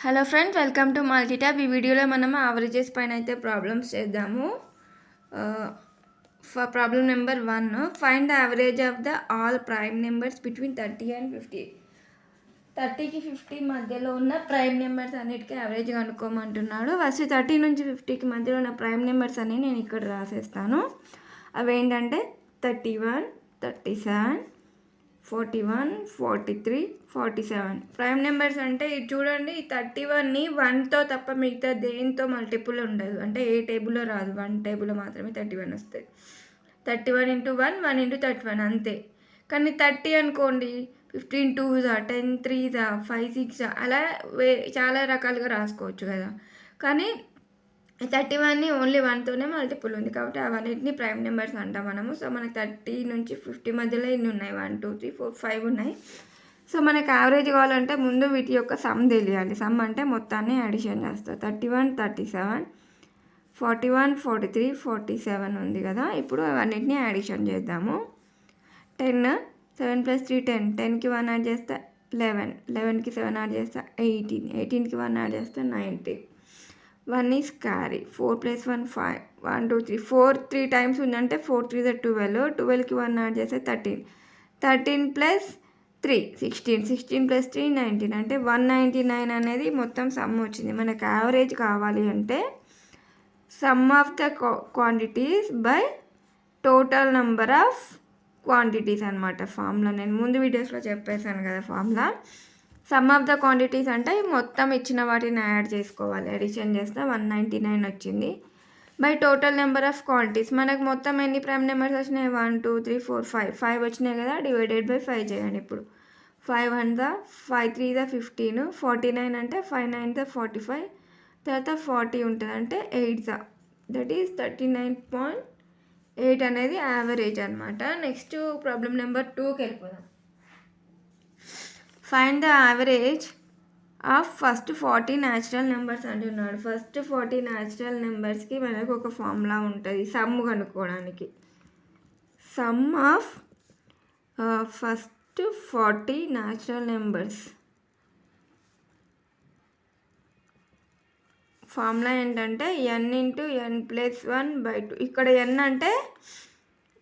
Hello friends, welcome to Multitop. ఈ వీడియోలో మనం యావరేజెస్ పైన అయితే ప్రాబ్లమ్స్ చేద్దాము. Problem number 1, find the average of the all prime numbers between 30 and 50. 30కి 50 మధ్యలో ఉన్న ప్రైమ్ నెంబర్స్ అన్నిటికీ యావరేజ్ కనుక్కోమంటున్నాడు. ఫస్ట్ 30 నుంచి 50కి మధ్యలో ఉన్న ప్రైమ్ నెంబర్స్ అన్ని నేను ఇక్కడ రాసేస్తాను. అవి ఏంటంటే 31, 37, 41, 43, 47 ప్రైమ్ నెంబర్స్. అంటే ఇది చూడండి, ఈ 31ని 1తో తప్ప మిగతా దేంతో మల్టిపుల్ ఉండదు. అంటే ఏ టేబుల్లో రాదు, 1 టేబుల్లో మాత్రమే 31 వస్తుంది. 31 × 1, 1 × 31 అంతే. కానీ 30 అనుకోండి, 15 2s, 10 3s, 5 6 అలా చాలా రకాలుగా రాసుకోవచ్చు కదా. కానీ 31ని ఓన్లీ 1తోనే మల్టిపుల్ ఉంది కాబట్టి అవన్నిటిని ప్రైమ్ నెంబర్స్ అంటాం మనము. సో మనకి 30 నుంచి 50 మధ్యలో ఇన్ని ఉన్నాయి, 1 2 3 4 5 ఉన్నాయి. సో మనకి యావరేజ్ కావాలంటే ముందు వీటి యొక్క సమ్ తెలియాలి. సమ్ అంటే మొత్తాన్ని అడిషన్ చేస్తారు. 31, 37, 41, 43, 47 ఉంది కదా. ఇప్పుడు అవన్నిటిని అడిషన్ చేద్దాము. 10, 7 + 3 10, 10కి 1 యాడ్ చేస్తే 11, 11కి 7 యాడ్ చేస్తే 18, 18కి 1 యాడ్ చేస్తే 19. 1 is carry, 4 + 1 5, 1 2 3 4 3 టైమ్స్ ఉందంటే 4 3 12, 12కి 1 యాడ్ చేస్తే 13, 13 + 3 16, 16 + 3 19, అంటే 199 అనేది మొత్తం సమ్ వచ్చింది. మనకు యావరేజ్ కావాలి అంటే some of the quantities by total number of quantities అనమాట. ఫార్ములా నేను ముందు వీడియోస్లో చెప్పేశాను కదా. Formula some of the quantities అంటే మొత్తం ఇచ్చిన వాటిని యాడ్ చేసుకోవాలి. అడిషన్ చేస్తే 199 వచ్చింది. By total number of quantities, మనకు మొత్తం ఎన్ని ప్రైమ్ నెంబర్స్ వచ్చినాయి? 1 2 3 4 5 5 వచ్చినాయి కదా. డివైడెడ్ బై 5 చేయండి. ఇప్పుడు 5 1 5 3 15, 49 అంటే 5 9 45, తర్వాత 40 ఉంటుంది అంటే 8 దట్ ఈస్ 39.8 అనేది యావరేజ్ అనమాట. నెక్స్ట్ ప్రాబ్లం నెంబర్ 2కి వెళ్ళిపోదాం. Find the average of first 40 natural numbers అంటున్నాడు. ఫస్ట్ 40 న్యాచురల్ నెంబర్స్కి మనకు ఒక ఫార్ములా ఉంటుంది సమ్ కనుక్కోవడానికి. Some of first 40 natural numbers formula ఏంటంటే n × n + 1/2. ఇక్కడ n అంటే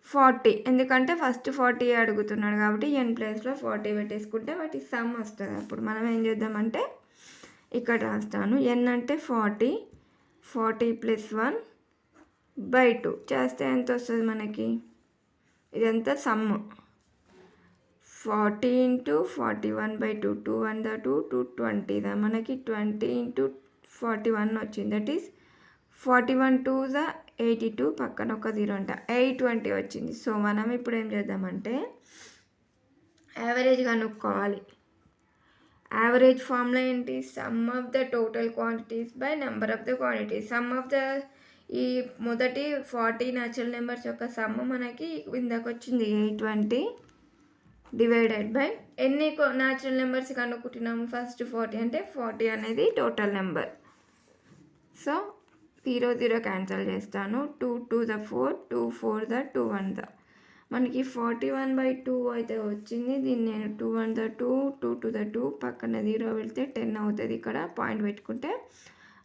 40, ఎందుకంటే ఫస్ట్ 40 అడుగుతున్నాడు కాబట్టి n ప్లేస్లో 40 పెట్టేసుకుంటే వాటి సమ్ వస్తుంది. అప్పుడు మనం ఏం చేద్దామంటే ఇక్కడ రాస్తాను. n అంటే 40, 40 + 1/2 చేస్తే ఎంత వస్తుంది మనకి? ఇదంతా సమ్. 40 × 41/2, 2 1 2 220 మనకి 20 × 41 వచ్చింది. దట్ ఈస్ 41 2s 82, పక్కన ఒక 0 అంట 820 వచ్చింది. సో మనం ఇప్పుడు ఏం చేద్దామంటే యావరేజ్ కనుక్కోవాలి. యావరేజ్ ఫార్ములా ఏంటి? Some of the total quantities by number of the quantities. Some of the ఈ మొదటి 40 న్యాచురల్ నెంబర్స్ యొక్క సమ్ మనకి ఇందాక వచ్చింది 820 డివైడెడ్ బై ఎన్ని న్యాచురల్ నెంబర్స్ కనుక్కుంటున్నాము? ఫస్ట్ 40 అంటే 40 అనేది టోటల్ నెంబర్. సో 0 0 క్యాన్సిల్ చేస్తాను. 2 2 4, 2 4 2 1 మనకి 41/2 అయితే వచ్చింది. దీన్ని నేను 2 1 2, 2 2 2 పక్కన 0 వెళ్తే 10 అవుతుంది. ఇక్కడ పాయింట్ పెట్టుకుంటే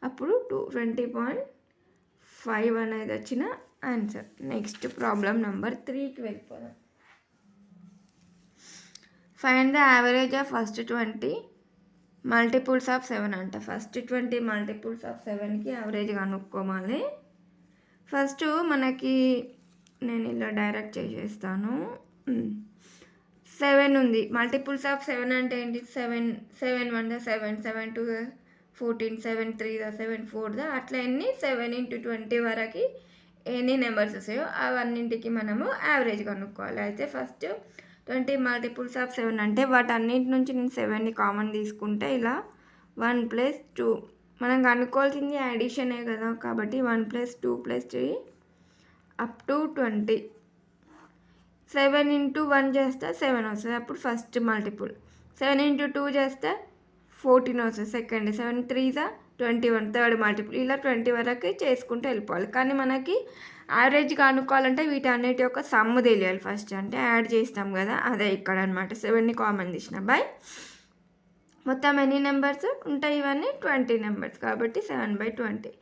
అప్పుడు 20.5 అనేది వచ్చిన ఆన్సర్. నెక్స్ట్ ప్రాబ్లం నెంబర్ 3కి వెళ్ళిపోదాం. Find the average of first 20 multiples of 7 అంట. ఫస్ట్ 20 మల్టిపుల్స్ ఆఫ్ 7కి యావరేజ్ కనుక్కోవాలి. ఫస్ట్ మనకి నేను ఇలా డైరెక్ట్ చేసేస్తాను. 7 ఉంది. మల్టిపుల్స్ ఆఫ్ 7 అంటే ఏంటి? 7 7 1 7, 7 2 14, 7 3 7 4 అట్లా ఎన్ని 7 × 20 వరకు ఎన్ని నెంబర్స్ వస్తాయో అవన్నింటికి మనము యావరేజ్ కనుక్కోవాలి. అయితే ఫస్ట్ 20 మల్టిపుల్స్ ఆఫ్ 7 అంటే వాటన్నింటి నుంచి నేను 7ని కామన్ తీసుకుంటే ఇలా 1 + 2 మనం కనుక్కోవాల్సింది అడిషనే కదా. కాబట్టి 1 + 2 + 3 అప్ టు 20. 7 × 1 చేస్తే 7 వస్తుంది, అప్పుడు ఫస్ట్ మల్టిపుల్. 7 × 2 చేస్తే 14 వస్తుంది, సెకండ్. 7 3s 21, third multiple. ఇలా 20 వరకు చేసుకుంటూ వెళ్ళిపోవాలి. కానీ మనకి యావరేజ్ కనుక్కోవాలంటే వీటన్నిటి యొక్క సమ్ తెలియాలి ఫస్ట్. అంటే యాడ్ చేస్తాం కదా, అదే ఇక్కడ అనమాట. 7ని కామన్ తీసిన బై మొత్తం ఎన్ని నెంబర్స్ ఉంటాయి? ఇవన్నీ 20 నెంబర్స్, కాబట్టి 7/20.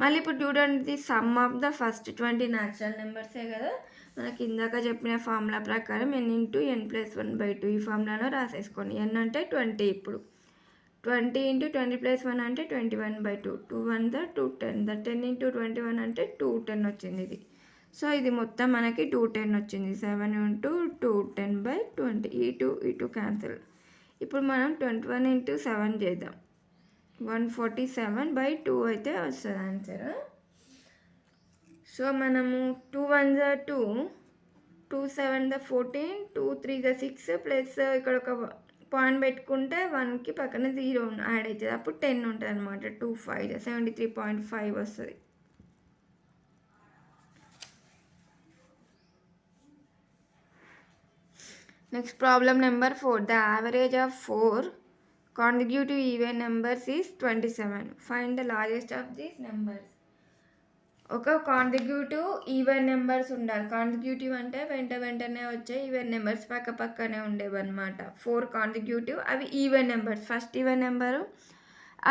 మళ్ళీ ఇప్పుడు చూడండి, the sum of the first 20 natural నెంబర్సే కదా. మనకి ఇందాక చెప్పిన ఫార్ములా ప్రకారం n × n+1/2 ఈ ఫార్ములాలో రాసేసుకోండి. n అంటే 20. ఇప్పుడు 20 × 20+1 అంటే 21/2. 2 1 2 10. 10 × 21 అంటే 210 వచ్చింది ఇది. సో ఇది మొత్తం మనకి 210 వచ్చింది. 7 × 210/20. ఈ 2 క్యాన్సిల్. ఇప్పుడు మనం 21 × 7 చేద్దాం. 147/2 అయితే వస్తుంది ఆన్సర్. సో మనము 2 1 2, 2 7 14, 2 3 6 ప్లస్ ఇక్కడ ఒక పాయింట్ పెట్టుకుంటే 1కి పక్కన 0 యాడ్ అవుతుంది. అప్పుడు 10 ఉంటుంది అనమాట. 2 5 73.5 వస్తుంది. Next problem number 4. The average of 4 consecutive even numbers is 27. Find the largest of these numbers. ఒక కాన్సిక్యూటివ్ ఈవెన్ నెంబర్స్ ఉండాలి. కాన్సిక్యూటివ్ అంటే వెంటనే వచ్చే ఈవెన్ నెంబర్స్ పక్క పక్కనే ఉండేవన్నమాట. 4 కాన్సిక్యూటివ్, అవి even numbers. First even number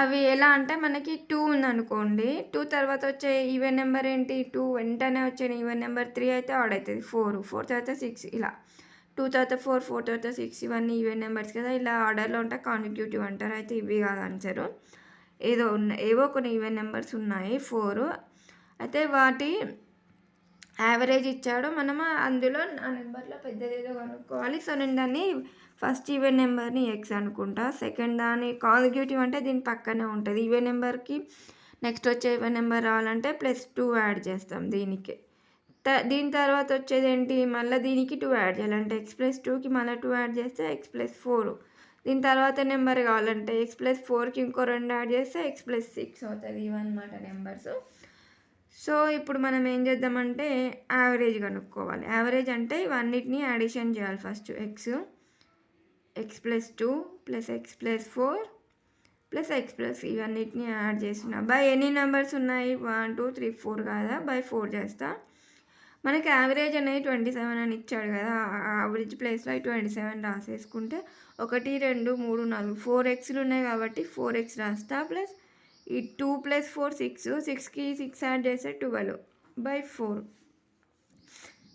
అవి ఎలా అంటే మనకి 2 ఉందనుకోండి, 2 తర్వాత వచ్చే ఈవెన్ నెంబర్ ఏంటి? 2 వెంటనే వచ్చే ఈవెన్ నెంబర్ 3 అయితే ఆడ్ అవుతుంది. 4 తర్వాత 6, ఇలా 2 తర్వాత 4 తర్వాత 6, ఇవన్నీ ఈవెన్ నెంబర్స్ కదా. ఇలా ఆర్డర్లో ఉంటే కాన్సిక్యూటివ్ అంటారు. అయితే ఇవి కాదు ఆన్సరు. ఏవో కొన్ని ఈవెన్ నెంబర్స్ ఉన్నాయి 4. అయితే వాటి యావరేజ్ ఇచ్చాడు. మనము అందులో ఆ నెంబర్లో పెద్దది ఏదో కనుక్కోవాలి. సో నేను దాన్ని ఫస్ట్ ఈవెన్ నెంబర్ని ఎక్స్ అనుకుంటా. సెకండ్ దాని కాన్సిక్యూటివ్ అంటే దీని పక్కనే ఉంటుంది. ఈవెన్ నెంబర్కి నెక్స్ట్ వచ్చే ఈవెన్ నెంబర్ రావాలంటే +2 యాడ్ చేస్తాం దీనికి. దీని తర్వాత వచ్చేది ఏంటి? మళ్ళీ దీనికి 2 యాడ్ చేయాలంటే x+2కి మళ్ళీ 2 యాడ్ చేస్తే x+4. దీని తర్వాత నెంబర్ కావాలంటే x+4కి ఇంకో 2 యాడ్ చేస్తే x+6 అవుతుంది. ఇవన్నమాట నెంబర్స్. సో ఇప్పుడు మనం ఏం చేద్దామంటే యావరేజ్ కనుక్కోవాలి. యావరేజ్ అంటే ఇవన్నిటిని అడిషన్ చేయాలి. ఫస్ట్ x+2 + x+4 + x+ ఇవన్నిటిని యాడ్ చేస్తున్నా. బై ఎన్ని నెంబర్స్ ఉన్నాయి? 1 2 3 4 కదా, బై 4 చేస్తా. మనకి యావరేజ్ అనేది 27 అని ఇచ్చాడు కదా. యావరేజ్ ప్లేస్లో 27 రాసేసుకుంటే 1 2 3 4 4 ఎక్స్లు ఉన్నాయి కాబట్టి 4x రాస్తా. ప్లస్ ఈ 2 + 4 6, 6కి 6 యాడ్ చేస్తే 12/4.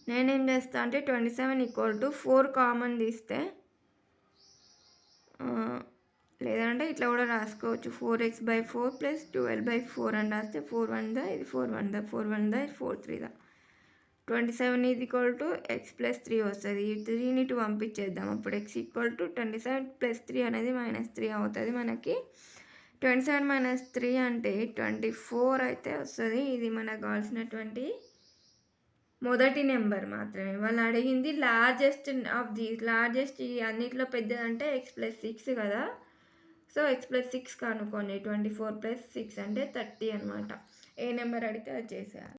నేనేం చేస్తా అంటే 27 = 4 కామన్ తీస్తే, లేదంటే ఇట్లా కూడా రాసుకోవచ్చు. 4x/4 + 12/4 అని రాస్తే 4 1 ఇది 4 1 4 1 4 3 27 = x+3 వస్తుంది. ఈ 3ని ఇటు పంపించేద్దాం. అప్పుడు x = 27 + 3 అనేది -3 అవుతుంది. మనకి 27 - 3 అంటే 24 అయితే వస్తుంది. ఇది మనకు కావాల్సినటువంటి మొదటి నెంబర్ మాత్రమే. వాళ్ళు అడిగింది లార్జెస్ట్ ఆఫ్ దీస్. లార్జెస్ట్ ఈ అన్నిట్లో పెద్దదంటే x+6 కదా. సో x+6 కనుక్కోండి. 24 + 6 అంటే 30 అనమాట. ఏ నెంబర్ అడిగితే అది చేసేయాలి.